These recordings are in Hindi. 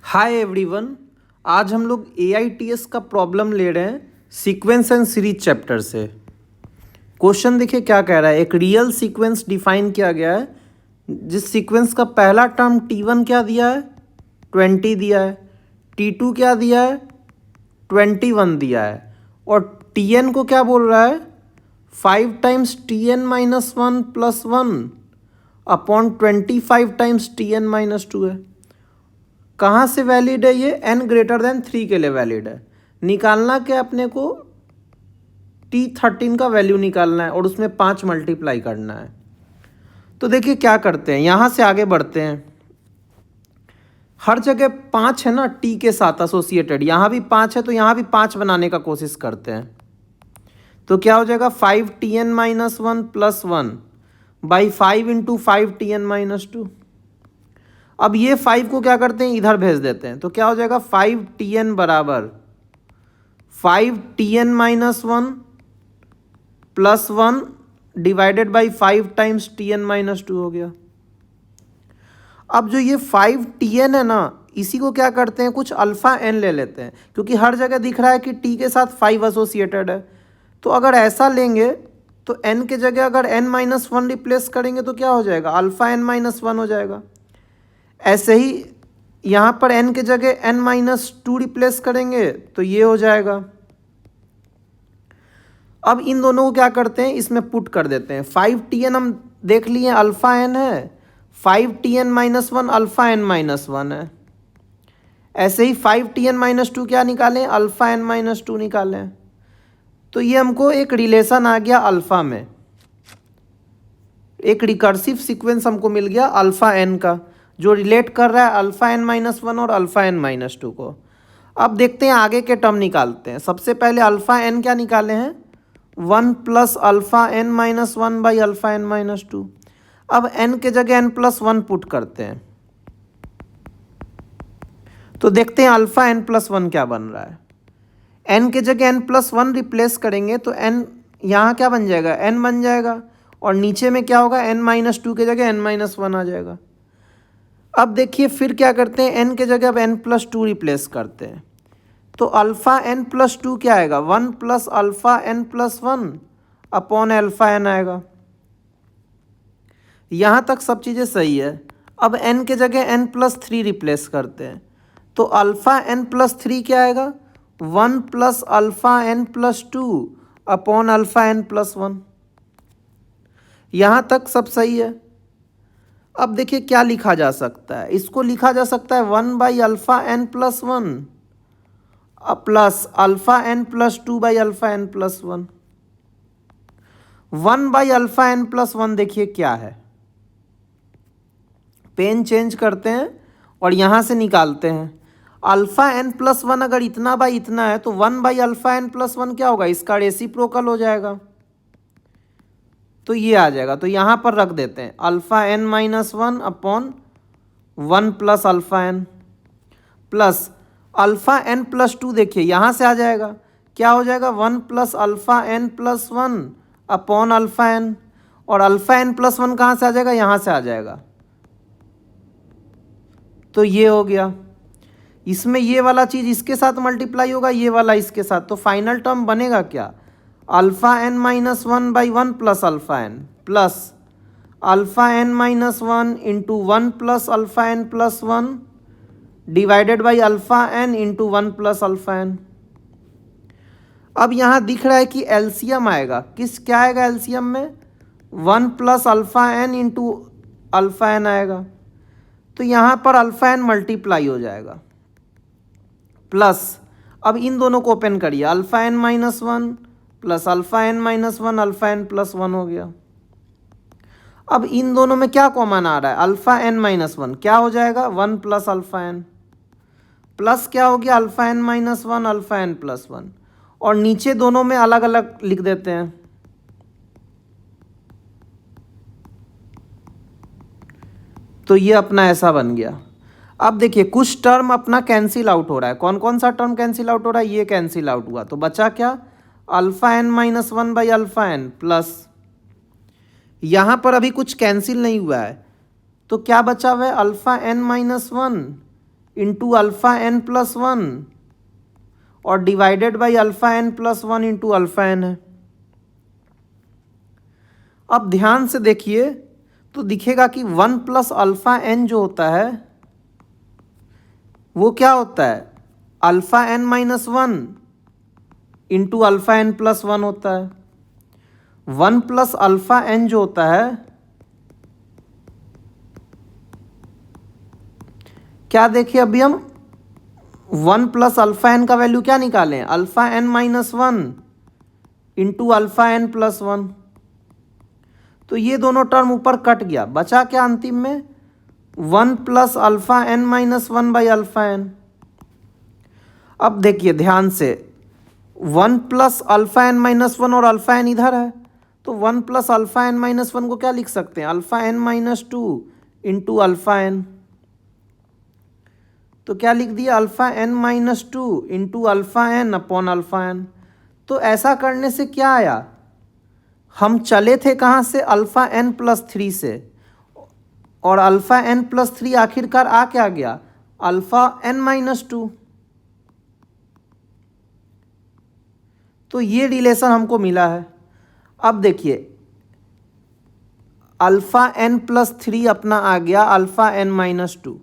Hi everyone. आज हम लोग AITS का प्रॉब्लम ले रहे हैं सीक्वेंस एंड सीरीज चैप्टर से। क्वेश्चन देखिए क्या कह रहा है। एक रियल सीक्वेंस डिफाइन किया गया है जिस सीक्वेंस का पहला टर्म T1 क्या दिया है 20 दिया है, T2 क्या दिया है 21 दिया है और Tn को क्या बोल रहा है 5 times Tn-1 plus 1 upon 25 times Tn-2 है। कहाँ से वैलिड है ये? n ग्रेटर देन 3 के लिए वैलिड है। निकालना क्या अपने को T13 का वैल्यू निकालना है और उसमें 5 मल्टीप्लाई करना है। तो देखिए क्या करते हैं, यहाँ से आगे बढ़ते हैं। हर जगह 5 है ना T के साथ एसोसिएटेड, यहाँ भी 5 है तो यहाँ भी 5 बनाने का कोशिश करते हैं। तो क्या हो जाएगा 5Tn-1 plus 1 by 5 into 5Tn-2। अब ये 5 को क्या करते हैं इधर भेज देते हैं तो क्या हो जाएगा 5Tn बराबर 5Tn-1 plus 1 divided by 5 times Tn-2 हो गया। अब जो ये 5Tn है ना इसी को क्या करते हैं कुछ अल्फ़ा n ले लेते हैं, क्योंकि हर जगह दिख रहा है कि T के साथ 5 एसोसिएटेड है। तो अगर ऐसा लेंगे तो n के जगह अगर n-1 रिप्लेस करेंगे तो क्या हो जाएगा अल्फ़ा n-1 हो जाएगा। ऐसे ही यहाँ पर n के जगह n-2 रिप्लेस करेंगे तो ये हो जाएगा। अब इन दोनों को क्या करते हैं इसमें पुट कर देते हैं। 5Tn हम देख लिए अल्फ़ा n है, 5Tn-1 अल्फ़ा n-1 है। ऐसे ही 5Tn-2 क्या निकालें अल्फ़ा n-2 निकालें। तो ये हमको एक रिलेशन आ गया अल्फ़ा में, एक रिकर्सिव सीक्वेंस हमको मिल गया अल्फ़ा n का जो रिलेट कर रहा है अल्फ़ा n-1 और अल्फ़ा n-2 को। अब देखते हैं आगे के टर्म निकालते हैं। सबसे पहले अल्फ़ा n क्या निकाले हैं 1 plus alpha n-1 by alpha n-2। अब n के जगह n प्लस 1 पुट करते हैं तो देखते हैं अल्फ़ा n प्लस 1 क्या बन रहा है। n के जगह n प्लस 1 रिप्लेस करेंगे तो n यहाँ क्या बन जाएगा n बन जाएगा और नीचे में क्या होगा n-2 के जगह n-1 आ जाएगा। अब देखिए फिर क्या करते हैं n के जगह अब n+2 रिप्लेस करते हैं तो अल्फ़ा n+2 क्या आएगा 1 plus alpha n+1 upon alpha n आएगा। यहाँ तक सब चीज़ें सही है। अब n के जगह n+3 रिप्लेस करते हैं तो अल्फ़ा n+3 क्या आएगा 1 plus alpha n+2 upon alpha n+1। यहाँ तक सब सही है। अब देखिए क्या लिखा जा सकता है, इसको लिखा जा सकता है 1 by alpha n+1 plus alpha n+2 by alpha n+1। 1 by alpha n+1 देखिए क्या है, पेन चेंज करते हैं और यहाँ से निकालते हैं। अल्फ़ा n+1 अगर इतना बाई इतना है तो 1 बाई अल्फ़ा n+1 क्या होगा इसका रेसिप्रोकल हो जाएगा तो ये आ जाएगा। तो यहाँ पर रख देते हैं alpha n-1 upon 1 plus alpha n plus alpha n+2 देखिए यहाँ से आ जाएगा क्या हो जाएगा 1 plus alpha n+1 upon alpha n और अल्फ़ा n+1 कहाँ से आ जाएगा यहाँ से आ जाएगा। तो ये हो गया। इसमें ये वाला चीज़ इसके साथ मल्टीप्लाई होगा, ये वाला इसके साथ, तो फाइनल टर्म बनेगा क्या alpha n-1 by 1 plus alpha n plus alpha n-1 into 1 plus alpha n+1 divided by alpha n into 1 plus alpha n। अब यहाँ दिख रहा है कि एलसीएम आएगा किस क्या आएगा एलसीएम में 1 plus alpha n into alpha n आएगा तो यहाँ पर अल्फ़ा n मल्टीप्लाई हो जाएगा प्लस अब इन दोनों को ओपन करिए alpha n-1 plus alpha n-1 alpha n+1 हो गया। अब इन दोनों में क्या कॉमन आ रहा है अल्फ़ा n-1 क्या हो जाएगा 1 प्लस अल्फ़ा n प्लस क्या हो गया अल्फ़ा n-1 अल्फ़ा n+1 और नीचे दोनों में अलग अलग लिख देते हैं। तो ये अपना ऐसा बन गया। अब देखिए कुछ टर्म अपना कैंसिल आउट हो रहा है। कौन कौन सा टर्म कैंसिल आउट हो रहा है ये कैंसिल आउट हुआ तो बचा क्या alpha n-1 by alpha n plus यहाँ पर अभी कुछ कैंसिल नहीं हुआ है तो क्या बचा हुआ है alpha n-1 into alpha N plus one और divided by alpha N plus one into alpha N है। अब ध्यान से देखिए तो दिखेगा कि वन प्लस अल्फा एन जो होता है वो क्या होता है, alpha n minus one into alpha N plus one होता है। वन प्लस अल्फा एन जो होता है क्या देखिए, अभी हम वन प्लस अल्फा एन का वैल्यू क्या निकालें, alpha n minus one into alpha N plus one. तो ये दोनों टर्म ऊपर कट गया, बचा क्या अंतिम में, one plus alpha n minus one by alpha n. अब देखिए ध्यान से, one plus alpha n minus one और अल्फा एन इधर है, तो one plus alpha n minus one को क्या लिख सकते हैं, alpha n minus two into alpha n. तो क्या लिख दिया, alpha n minus two into alpha n upon alpha n. तो ऐसा करने से क्या आया, हम चले थे कहाँ से, अल्फा एन प्लस थ्री से, और अल्फा एन प्लस थ्री आखिरकार आ क्या गया, अल्फा एन माइनस टू। तो ये रिलेशन हमको मिला है। अब देखिए अल्फा एन प्लस थ्री अपना आ गया अल्फा एन माइनस टू,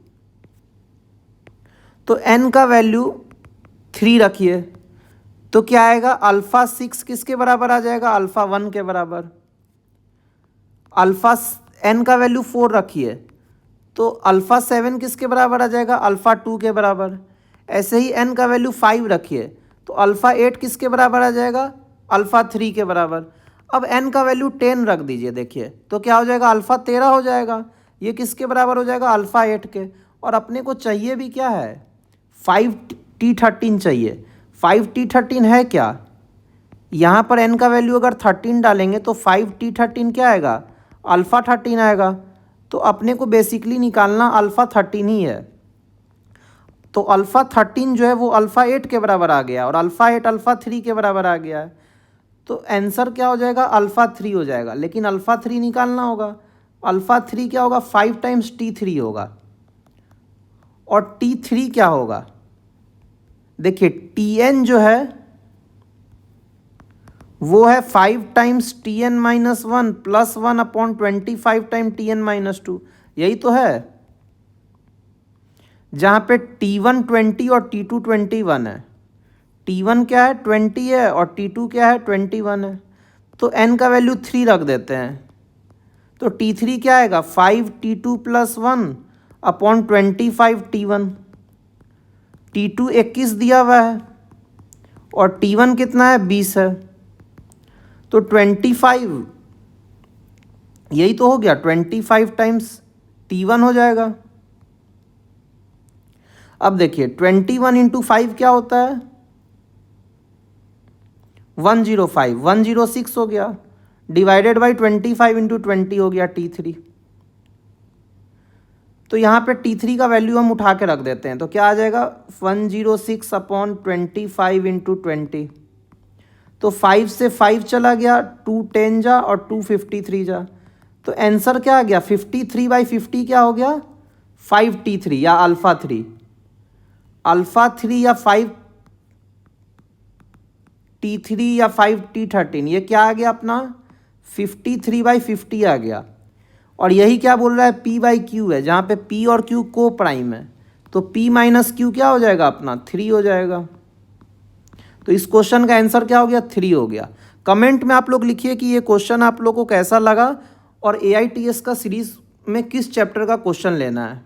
तो एन का वैल्यू थ्री रखिए, तो क्या आएगा, अल्फा सिक्स किसके बराबर आ जाएगा, अल्फा वन के बराबर। अल्फा एन का वैल्यू फोर रखिए, तो अल्फा सेवन किसके बराबर आ जाएगा, अल्फा टू के बराबर। ऐसे ही एन का वैल्यू फाइव रखिए, तो अल्फा एट किसके बराबर आ जाएगा, अल्फा थ्री के बराबर। अब एन का वैल्यू टेन रख दीजिए, देखिए तो क्या हो जाएगा, अल्फा तेरह हो जाएगा। ये किसके बराबर हो जाएगा, अल्फा एट के। और अपने को चाहिए भी क्या है, 5t13 चाहिए। 5t13 है क्या, यहाँ पर n का वैल्यू अगर 13 डालेंगे तो 5t13 क्या आएगा, अल्फ़ा 13 आएगा। तो अपने को बेसिकली निकालना अल्फ़ा 13 ही है। तो अल्फ़ा 13 जो है वो अल्फ़ा 8 के बराबर आ गया, और अल्फ़ा 8 अल्फ़ा 3 के बराबर आ गया है। तो आंसर क्या हो जाएगा, अल्फ़ा 3 हो जाएगा। लेकिन अल्फ़ा 3 निकालना होगा, अल्फ़ा 3 क्या होगा, 5 टाइम्स t3 होगा। और t3 क्या होगा, देखिए tn जो है वो है 5 times tn minus one plus one upon 25 time tn minus two, यही तो है। जहाँ पे t1 20 और t2 21 है। t1 क्या है, 20 है, और t2 क्या है, 21 है। तो n का वैल्यू 3 रख देते हैं, तो t3 क्या आएगा, 5t2 plus one upon 25 t1। t2 21 दिया हुआ है और t1 कितना है, 20 है। तो 25 यही तो हो गया, 25 टाइम्स t1 हो जाएगा। अब देखिए 21 इंटू 5 क्या होता है, 105, 106 हो गया, डिवाइडेड बाई 25 इंटू 20 हो गया t3। तो यहाँ पे t3 का वैल्यू हम उठा के रख देते हैं, तो क्या आ जाएगा, 106 अपॉन 25 इंटू 20। तो 5 से 5 चला गया, 2 10 जा और 2 53 जा। तो आंसर क्या आ गया, 53/50 क्या हो गया, 5t3 या अल्फ़ा 3। अल्फ़ा 3 या 5t3 या 5t13, ये क्या आ गया अपना, 53/50 आ गया। और यही क्या बोल रहा है, p/q है, जहाँ पे p और q को प्राइम है। तो p माइनस क्यू क्या हो जाएगा अपना, 3 हो जाएगा। तो इस क्वेश्चन का आंसर क्या हो गया, 3 हो गया। कमेंट में आप लोग लिखिए कि ये क्वेश्चन आप लोग को कैसा लगा और AITS का सीरीज में किस चैप्टर का क्वेश्चन लेना है।